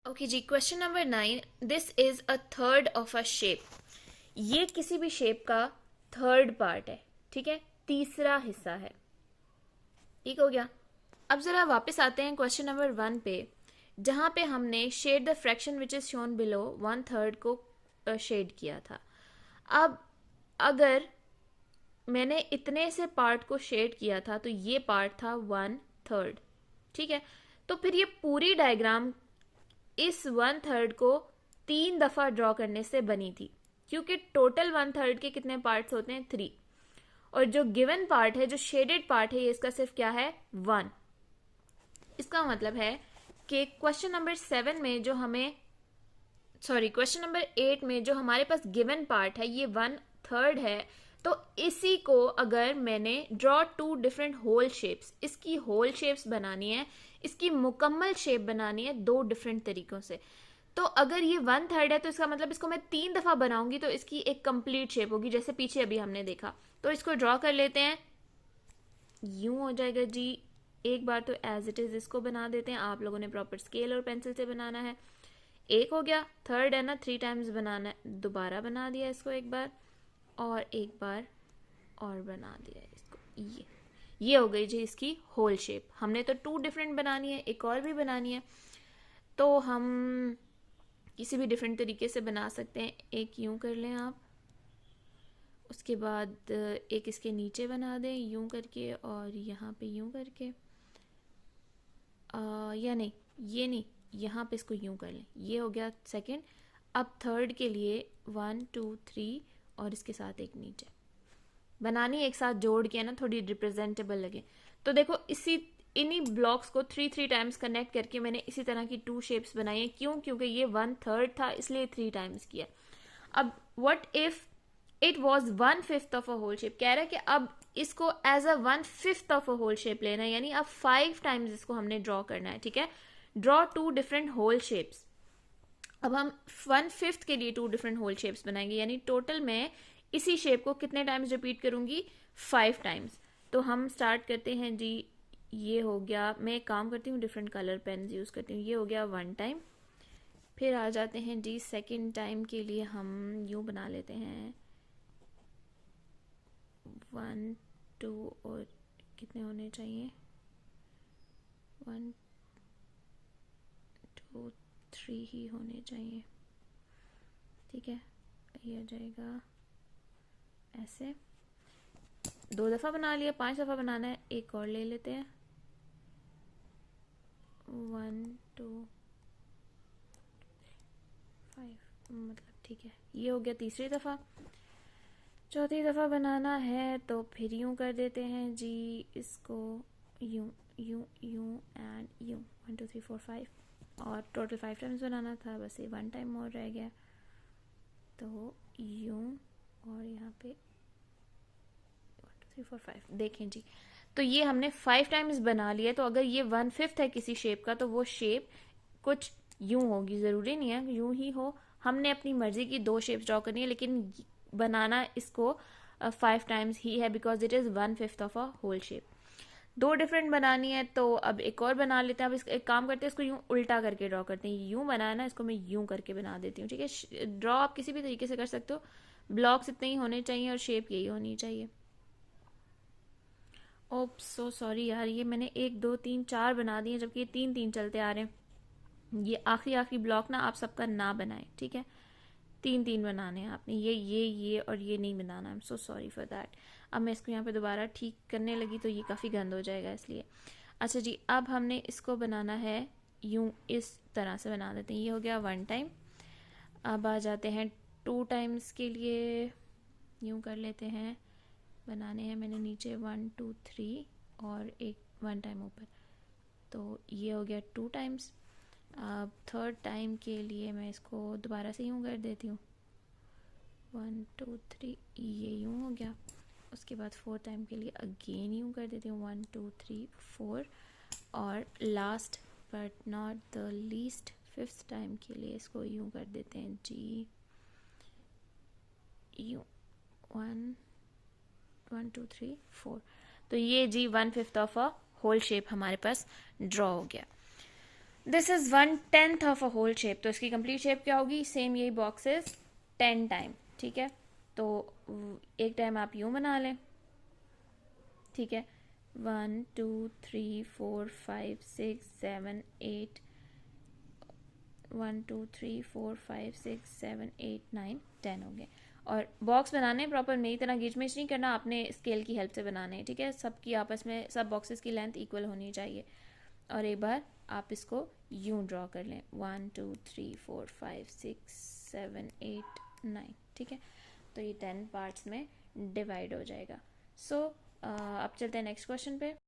Okay जी, question number 9। This is a third of a shape. ये किसी भी शेप का थर्ड पार्ट है, ठीक है, तीसरा हिस्सा है। ठीक हो गया। अब जरा वापस आते हैं क्वेश्चन नंबर 1 पे, जहां पे हमने shade the fraction which is shown below 1/3 को शेड किया था। अब अगर मैंने इतने से पार्ट को शेड किया था तो ये पार्ट था 1/3, ठीक है। तो फिर ये पूरी डायग्राम इस 1/3 को 3 दफा ड्रॉ करने से बनी थी, क्योंकि टोटल 1/3 के कितने पार्ट्स होते हैं, 3। और जो गिवन पार्ट है, जो शेडेड पार्ट है, ये इसका सिर्फ क्या है, 1। इसका मतलब है कि क्वेश्चन नंबर 7 में जो हमें, सॉरी, क्वेश्चन नंबर 8 में जो हमारे पास गिवन पार्ट है ये 1/3 है। तो इसी को अगर मैंने draw two different whole shapes, इसकी होल शेप्स बनानी है, इसकी मुकम्मल शेप बनानी है दो डिफरेंट तरीकों से। तो अगर ये 1/3 है तो इसका मतलब इसको मैं 3 दफा बनाऊंगी तो इसकी एक कंप्लीट शेप होगी, जैसे पीछे अभी हमने देखा। तो इसको ड्रॉ कर लेते हैं, यूं हो जाएगा जी। एक बार तो एज इट इज इसको बना देते हैं, आप लोगों ने प्रॉपर स्केल और पेंसिल से बनाना है। एक हो गया, थर्ड है ना, 3 टाइम्स बनाना है, दोबारा बना दिया इसको एक बार, और एक बार और बना दिया इसको। ये हो गई जी इसकी होल शेप। हमने तो 2 डिफरेंट बनानी है, एक और भी बनानी है, तो हम किसी भी डिफरेंट तरीके से बना सकते हैं। एक यूं कर लें आप, उसके बाद एक इसके नीचे बना दें यूं करके, और यहाँ पे यूं करके, या नहीं, ये नहीं, यहाँ पे इसको यूं कर लें। ये हो गया सेकंड। अब थर्ड के लिए 1 2 3 और इसके साथ एक नीचे बनानी, एक साथ जोड़ के ना थोड़ी रिप्रेजेंटेबल लगे। तो देखो इसी इन्हीं ब्लॉक्स को 3 टाइम्स कनेक्ट करके मैंने इसी तरह की 2 शेप्स बनाई है। क्यों? क्योंकि ये 1/3 था, इसलिए 3 टाइम्स किया। अब what if it was 1/5 of a whole shape, कह रहा है कि अब इसको as a 1/5 of a whole shape लेना है, यानी अब 5 टाइम्स इसको हमने ड्रॉ करना है, ठीक है। Draw 2 different whole shapes. अब हम 1/5 के लिए 2 डिफरेंट होल शेप्स बनाएंगे, यानी टोटल में इसी शेप को कितने टाइम्स रिपीट करूंगी, 5 टाइम्स। तो हम स्टार्ट करते हैं जी। ये हो गया, मैं एक काम करती हूँ, डिफरेंट कलर पेन यूज करती हूँ। ये हो गया 1 टाइम। फिर आ जाते हैं जी सेकेंड टाइम के लिए, हम यूं बना लेते हैं 1 2, और कितने होने चाहिए, 1 2 3 ही होने चाहिए, ठीक है। ये आ जाएगा ऐसे। 2 दफा बना लिया, 5 दफा बनाना है, एक और ले लेते हैं, 1 2 5, मतलब ठीक है। ये हो गया तीसरी दफा। चौथी दफा बनाना है तो फिर यूं कर देते हैं जी इसको, यूं यूं यूं एंड यूं, 1 2 3 4 5, और टोटल 5 टाइम्स बनाना था, बस ये 1 टाइम और रह गया। तो यूं, और यहाँ पे 1 2 3 4 5, देखें जी। तो ये हमने 5 टाइम्स बना लिया। तो अगर ये 1/5 है किसी शेप का, तो वो शेप कुछ यूं होगी, जरूरी नहीं है यूं ही हो। हमने अपनी मर्जी की 2 शेप्स ड्रॉ करनी है, लेकिन बनाना इसको 5 टाइम्स ही है, because it is 1/5 of a whole shape. 2 different बनानी है, तो अब एक और बना लेते हैं। अब एक काम करते हैं, इसको यूं उल्टा करके ड्रॉ करते हैं। यूं बनाना, इसको मैं यूं करके बना देती हूँ, ठीक है। ड्रॉ आप किसी भी तरीके से कर सकते हो, ब्लॉक्स इतने ही होने चाहिए और शेप यही होनी चाहिए। ओप सो सॉरी यार, ये मैंने 1 2 3 4 बना दिए, जबकि ये 3 3 चलते आ रहे हैं। ये आखिरी आखिरी ब्लॉक ना आप सबका ना बनाए, ठीक है। 3 3 बनाने हैं आपने, ये और ये नहीं बनाना। I am so sorry for that. अब मैं इसको यहाँ पे दोबारा ठीक करने लगी तो ये काफ़ी गंद हो जाएगा, इसलिए। अच्छा जी, अब हमने इसको बनाना है यूं, इस तरह से बना देते हैं। ये हो गया 1 टाइम। अब आ जाते हैं 2 टाइम्स के लिए, यूं कर लेते हैं। बनाने हैं मैंने नीचे 1 2 3 और एक 1 टाइम ऊपर, तो ये हो गया 2 टाइम्स। अब थर्ड टाइम के लिए मैं इसको दोबारा से यूं कर देती हूँ, 1 2 3, ये यूं हो गया। उसके बाद 4 टाइम के लिए अगेन यूं कर देती हूँ, 1 2 3 4, और last but not the least 5th time के लिए इसको यूं कर देते हैं जी, यूं, 1 1 2 3 4। तो ये जी 1/5 ऑफ अ होल शेप हमारे पास ड्रॉ हो गया। This is 1/10 of a whole shape, तो इसकी कंप्लीट शेप क्या होगी, सेम यही बॉक्सेस 10 टाइम, ठीक है। तो एक टाइम आप यूं बना लें, ठीक है, 1 2 3 4 5 6 7 8, 1 2 3 4 5 6 7 8 9 10 हो गए। और बॉक्स बनाने प्रॉपर मेरी तरह गिच मिच नहीं करना, आपने स्केल की हेल्प से बनाने हैं, ठीक है। सबकी आपस में सब बॉक्सेस की लेंथ इक्वल होनी चाहिए। और एक बार आप इसको यूं ड्रॉ कर लें, 1 2 3 4 5 6 7 8 9, ठीक है। तो ये 10 पार्ट्स में डिवाइड हो जाएगा। सो अब चलते हैं नेक्स्ट क्वेश्चन पे।